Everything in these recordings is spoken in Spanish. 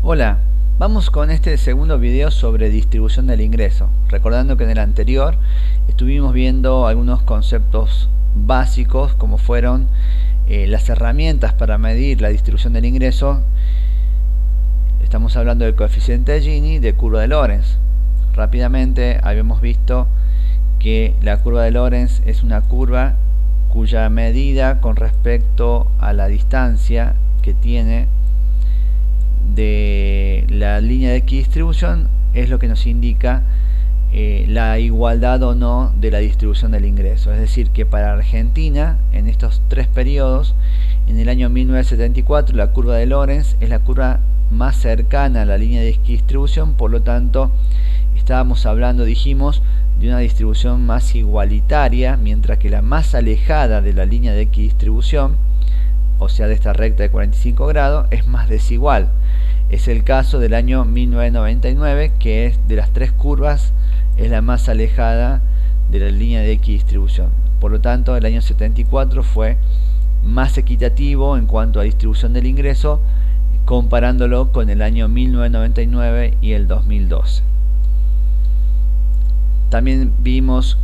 Hola, vamos con este segundo video sobre distribución del ingreso, recordando que en el anterior estuvimos viendo algunos conceptos básicos como fueron las herramientas para medir la distribución del ingreso. Estamos hablando del coeficiente de Gini, de curva de Lorenz. Rápidamente habíamos visto que la curva de Lorenz es una curva cuya medida con respecto a la distancia que tiene de la línea de equidistribución es lo que nos indica la igualdad o no de la distribución del ingreso. Es decir, que para Argentina, en estos tres periodos, en el año 1974 la curva de Lorenz es la curva más cercana a la línea de equidistribución, por lo tanto estábamos hablando, dijimos, de una distribución más igualitaria, mientras que la más alejada de la línea de equidistribución, o sea de esta recta de 45 grados, es más desigual. Es el caso del año 1999, que es de las tres curvas es la más alejada de la línea de equidistribución. Por lo tanto, el año 74 fue más equitativo en cuanto a distribución del ingreso, comparándolo con el año 1999 y el 2012. También vimos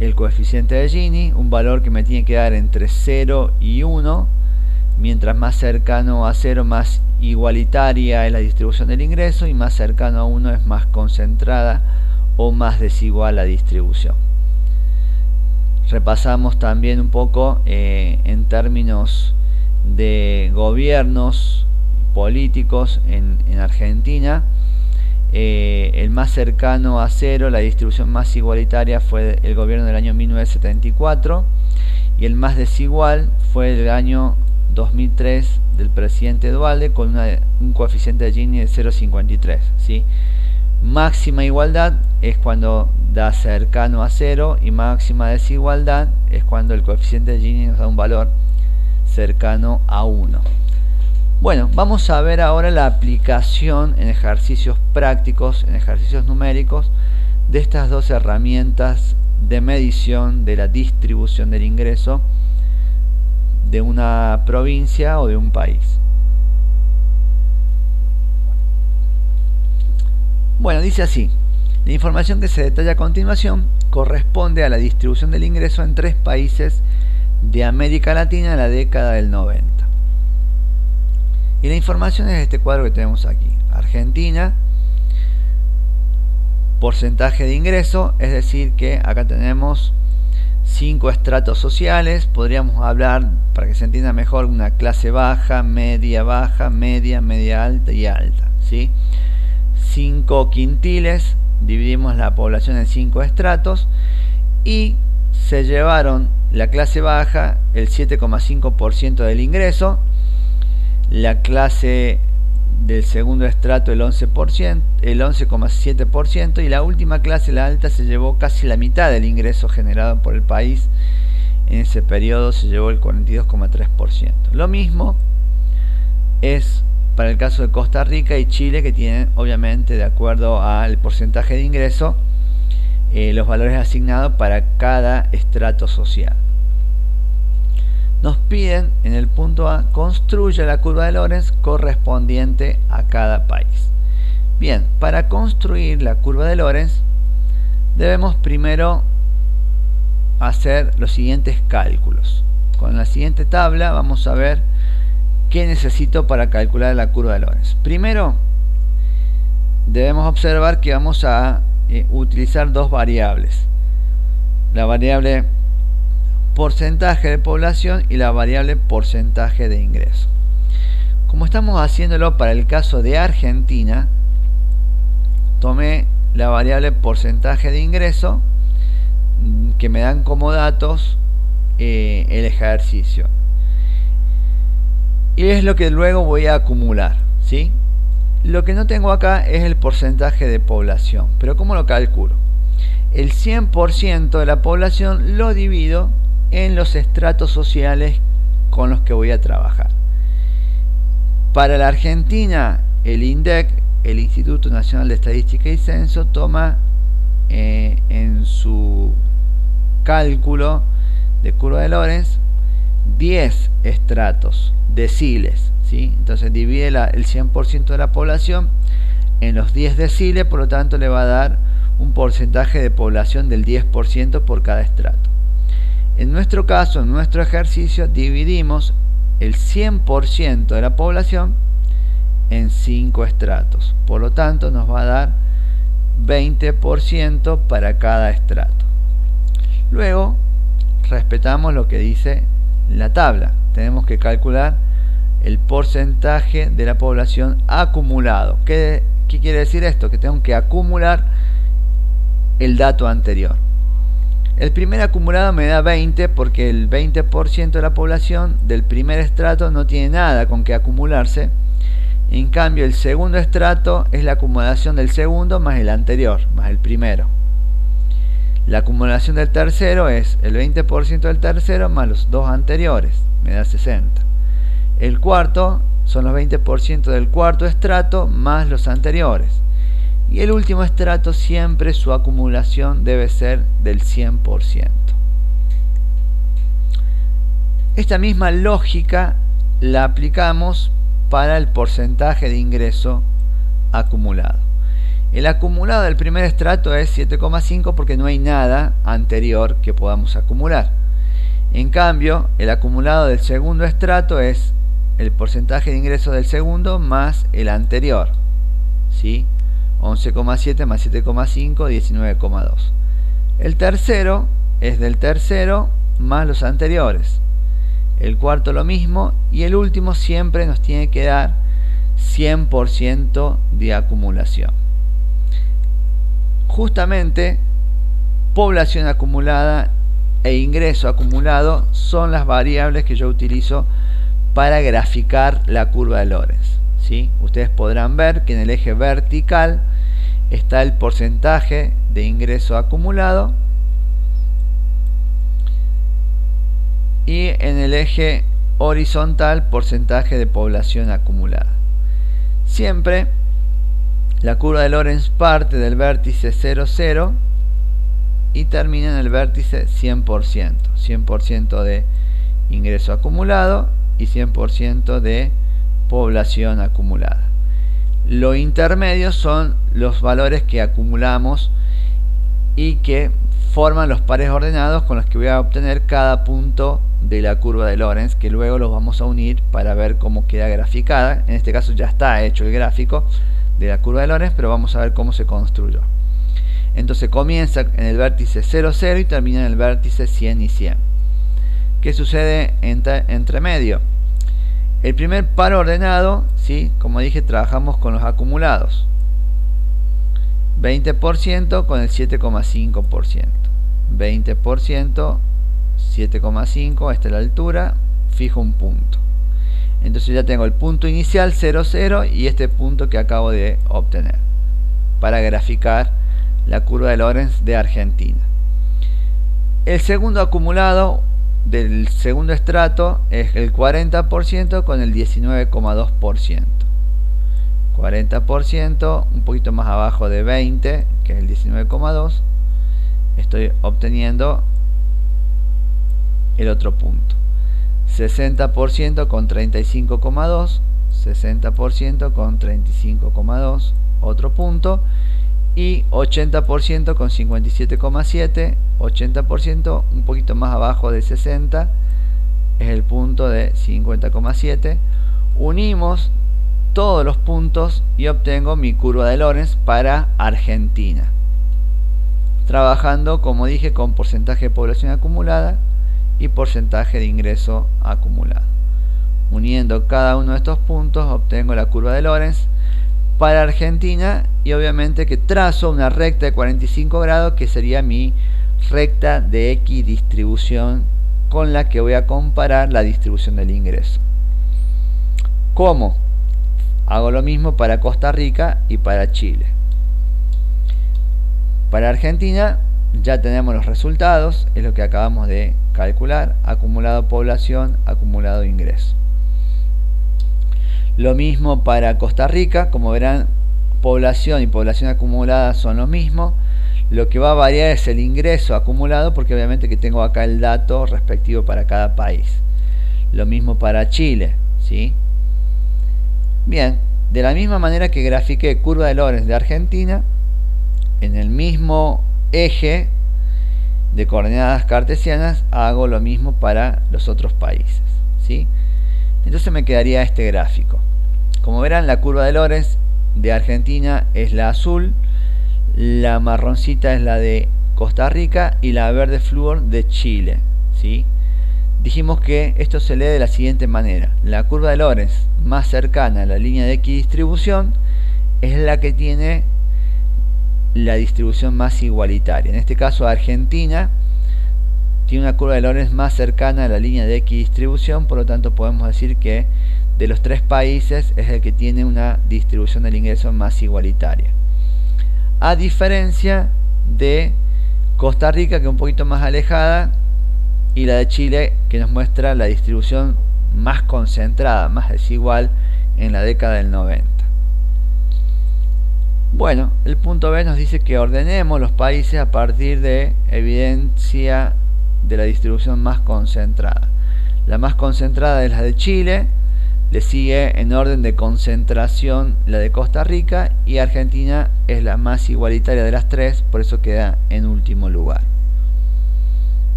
el coeficiente de Gini, un valor que me tiene que dar entre 0 y 1. Mientras más cercano a 0, más igualitaria es la distribución del ingreso, y más cercano a 1 es más concentrada o más desigual la distribución. Repasamos también un poco en términos de gobiernos políticos en Argentina. El más cercano a 0, la distribución más igualitaria, fue el gobierno del año 1974, y el más desigual fue el año 2003 del presidente Duhalde, con un coeficiente de Gini de 0,53, ¿sí? Máxima igualdad es cuando da cercano a 0, y máxima desigualdad es cuando el coeficiente de Gini nos da un valor cercano a 1. Bueno, vamos a ver ahora la aplicación en ejercicios prácticos, en ejercicios numéricos, de estas dos herramientas de medición de la distribución del ingreso de una provincia o de un país. Bueno, dice así: la información que se detalla a continuación corresponde a la distribución del ingreso en tres países de América Latina en la década del 90. Y la información es este cuadro que tenemos aquí. Argentina, porcentaje de ingreso, es decir que acá tenemos 5 estratos sociales. Podríamos hablar, para que se entienda mejor, una clase baja, media, media alta y alta, ¿sí? 5 quintiles, dividimos la población en 5 estratos, y se llevaron la clase baja el 7,5% del ingreso, la clase del segundo estrato el 11%, el 11,7%, y la última clase, la alta, se llevó casi la mitad del ingreso generado por el país. En ese periodo se llevó el 42,3%. Lo mismo es para el caso de Costa Rica y Chile, que tienen, obviamente, de acuerdo al porcentaje de ingreso, los valores asignados para cada estrato social. Nos piden en el punto A: construya la curva de Lorenz correspondiente a cada país. Bien, para construir la curva de Lorenz debemos primero hacer los siguientes cálculos. Con la siguiente tabla vamos a ver qué necesito para calcular la curva de Lorenz. Primero debemos observar que vamos a utilizar dos variables: la variable porcentaje de población y la variable porcentaje de ingreso. Como estamos haciéndolo para el caso de Argentina, tomé la variable porcentaje de ingreso, que me dan como datos el ejercicio, y es lo que luego voy a acumular, ¿sí? Lo que no tengo acá es el porcentaje de población, pero ¿cómo lo calculo? El 100% de la población lo divido en los estratos sociales con los que voy a trabajar. Para la Argentina, el INDEC, el Instituto Nacional de Estadística y Censo, toma en su cálculo de curva de Lorenz 10 estratos deciles, ¿sí? ¿sí? Entonces divide el 100% de la población en los 10 deciles, por lo tanto le va a dar un porcentaje de población del 10% por cada estrato. En nuestro caso, en nuestro ejercicio, dividimos el 100% de la población en 5 estratos. Por lo tanto, nos va a dar 20% para cada estrato. Luego, respetamos lo que dice la tabla. Tenemos que calcular el porcentaje de la población acumulado. ¿Qué quiere decir esto? Que tengo que acumular el dato anterior. El primer acumulado me da 20 porque el 20% de la población del primer estrato no tiene nada con que acumularse. En cambio, el segundo estrato es la acumulación del segundo más el anterior, más el primero. La acumulación del tercero es el 20% del tercero más los dos anteriores, me da 60. El cuarto son los 20% del cuarto estrato más los anteriores. Y el último estrato siempre su acumulación debe ser del 100%. Esta misma lógica la aplicamos para el porcentaje de ingreso acumulado. El acumulado del primer estrato es 7,5 porque no hay nada anterior que podamos acumular. En cambio, el acumulado del segundo estrato es el porcentaje de ingreso del segundo más el anterior, ¿sí? 11,7 más 7,5, 19,2. El tercero es del tercero más los anteriores. El cuarto lo mismo y el último siempre nos tiene que dar 100% de acumulación. Justamente población acumulada e ingreso acumulado son las variables que yo utilizo para graficar la curva de Lorenz, ¿sí? Ustedes podrán ver que en el eje vertical está el porcentaje de ingreso acumulado y en el eje horizontal porcentaje de población acumulada. Siempre la curva de Lorenz parte del vértice 0, 0 y termina en el vértice 100%. 100% de ingreso acumulado y 100% de población acumulada. Lo intermedio son los valores que acumulamos y que forman los pares ordenados con los que voy a obtener cada punto de la curva de Lorenz, que luego los vamos a unir para ver cómo queda graficada. En este caso ya está hecho el gráfico de la curva de Lorenz, pero vamos a ver cómo se construyó. Entonces comienza en el vértice 0, 0 y termina en el vértice 100 y 100. ¿Qué sucede entre medio? El primer par ordenado, ¿sí? Como dije, trabajamos con los acumulados. 20% con el 7,5%. 20%, 7,5, esta es la altura, fijo un punto. Entonces ya tengo el punto inicial 0, 0 y este punto que acabo de obtener para graficar la curva de Lorenz de Argentina. El segundo acumulado del segundo estrato es el 40% con el 19,2%. 40%, un poquito más abajo de 20, que es el 19,2. Estoy obteniendo el otro punto. 60% con 35,2, 60% con 35,2, otro punto, y 80% con 57,7, 80% un poquito más abajo de 60, es el punto de 50,7. Unimos todos los puntos y obtengo mi curva de Lorenz para Argentina, trabajando, como dije, con porcentaje de población acumulada y porcentaje de ingreso acumulado. Uniendo cada uno de estos puntos obtengo la curva de Lorenz para Argentina y obviamente que trazo una recta de 45 grados que sería mi recta de equidistribución con la que voy a comparar la distribución del ingreso. ¿Cómo? Hago lo mismo para Costa Rica y para Chile. Para Argentina ya tenemos los resultados, es lo que acabamos de calcular: acumulado población, acumulado ingreso. Lo mismo para Costa Rica, como verán, población y población acumulada son lo mismo. Lo que va a variar es el ingreso acumulado, porque obviamente que tengo acá el dato respectivo para cada país. Lo mismo para Chile, ¿sí? Bien, de la misma manera que grafiqué curva de Lorenz de Argentina, en el mismo eje de coordenadas cartesianas hago lo mismo para los otros países, ¿sí? Entonces me quedaría este gráfico. Como verán, la curva de Lorenz de Argentina es la azul, la marroncita es la de Costa Rica y la verde flúor de Chile, ¿sí? Dijimos que esto se lee de la siguiente manera: la curva de Lorenz más cercana a la línea de equidistribución es la que tiene la distribución más igualitaria. En este caso, Argentina tiene una curva de Lorenz más cercana a la línea de equidistribución, por lo tanto podemos decir que de los tres países es el que tiene una distribución del ingreso más igualitaria, a diferencia de Costa Rica, que es un poquito más alejada, y la de Chile, que nos muestra la distribución más concentrada, más desigual en la década del 90. Bueno, el punto B nos dice que ordenemos los países a partir de evidencia de la distribución más concentrada. La más concentrada es la de Chile, le sigue en orden de concentración la de Costa Rica, y Argentina es la más igualitaria de las tres, por eso queda en último lugar.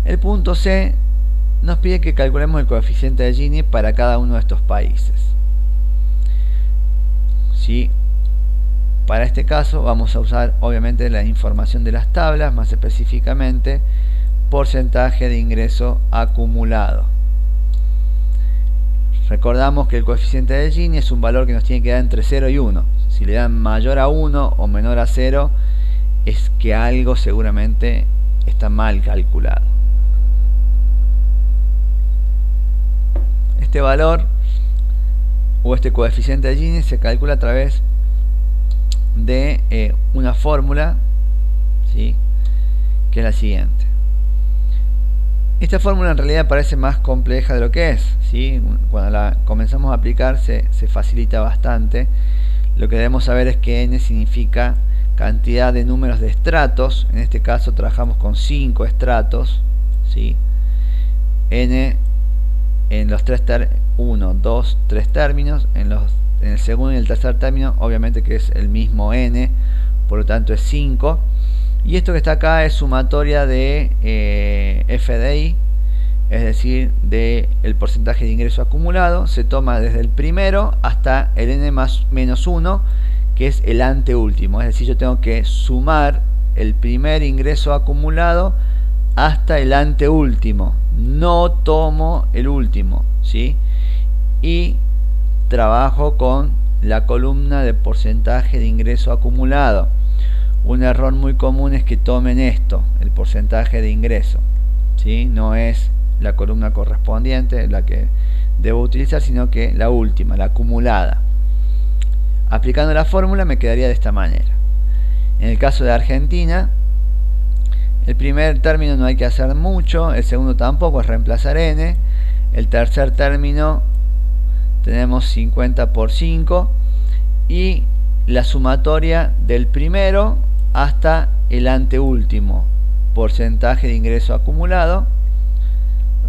El punto C nos pide que calculemos el coeficiente de Gini para cada uno de estos países, ¿sí? Para este caso vamos a usar obviamente la información de las tablas, más específicamente porcentaje de ingreso acumulado. Recordamos que el coeficiente de Gini es un valor que nos tiene que dar entre 0 y 1. Si le dan mayor a 1 o menor a 0, es que algo seguramente está mal calculado. Este valor o este coeficiente de Gini se calcula a través de una fórmula, ¿sí?, que es la siguiente. Esta fórmula en realidad parece más compleja de lo que es, ¿sí? Cuando la comenzamos a aplicar se facilita bastante. Lo que debemos saber es que n significa cantidad de números de estratos. En este caso trabajamos con 5 estratos, ¿sí? N en los 1, 2, 3 términos, en el segundo y el tercer término obviamente que es el mismo n, por lo tanto es 5, y esto que está acá es sumatoria de FDI, es decir, del porcentaje de ingreso acumulado. Se toma desde el primero hasta el n más menos 1, que es el anteúltimo, es decir, yo tengo que sumar el primer ingreso acumulado hasta el anteúltimo, no tomo el último, ¿sí? Y trabajo con la columna de porcentaje de ingreso acumulado. Un error muy común es que tomen esto, el porcentaje de ingreso, ¿sí? No es la columna correspondiente la que debo utilizar, sino que la última, la acumulada. Aplicando la fórmula me quedaría de esta manera. En el caso de Argentina, el primer término no hay que hacer mucho, el segundo tampoco, es reemplazar n. El tercer término tenemos 50 por 5 y la sumatoria del primero hasta el anteúltimo, porcentaje de ingreso acumulado.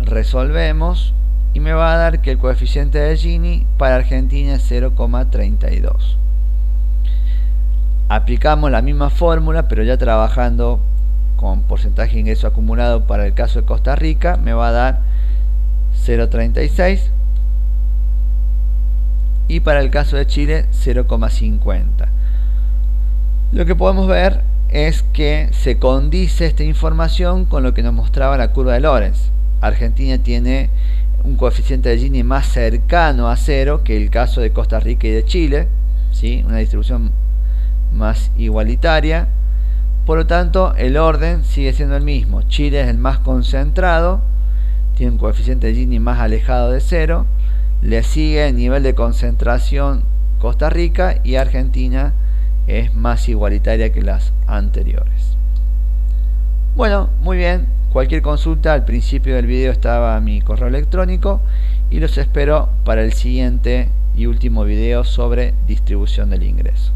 Resolvemos y me va a dar que el coeficiente de Gini para Argentina es 0,32. Aplicamos la misma fórmula, pero ya trabajando con porcentaje de ingreso acumulado para el caso de Costa Rica, me va a dar 0,36, y para el caso de Chile 0,50. Lo que podemos ver es que se condice esta información con lo que nos mostraba la curva de Lorenz. Argentina tiene un coeficiente de Gini más cercano a 0 que el caso de Costa Rica y de Chile, ¿sí? Una distribución más igualitaria. Por lo tanto, el orden sigue siendo el mismo. Chile es el más concentrado, tiene un coeficiente de Gini más alejado de 0. Le sigue el nivel de concentración Costa Rica, y Argentina es más igualitaria que las anteriores. Bueno, muy bien. Cualquier consulta, al principio del video estaba mi correo electrónico, y los espero para el siguiente y último video sobre distribución del ingreso.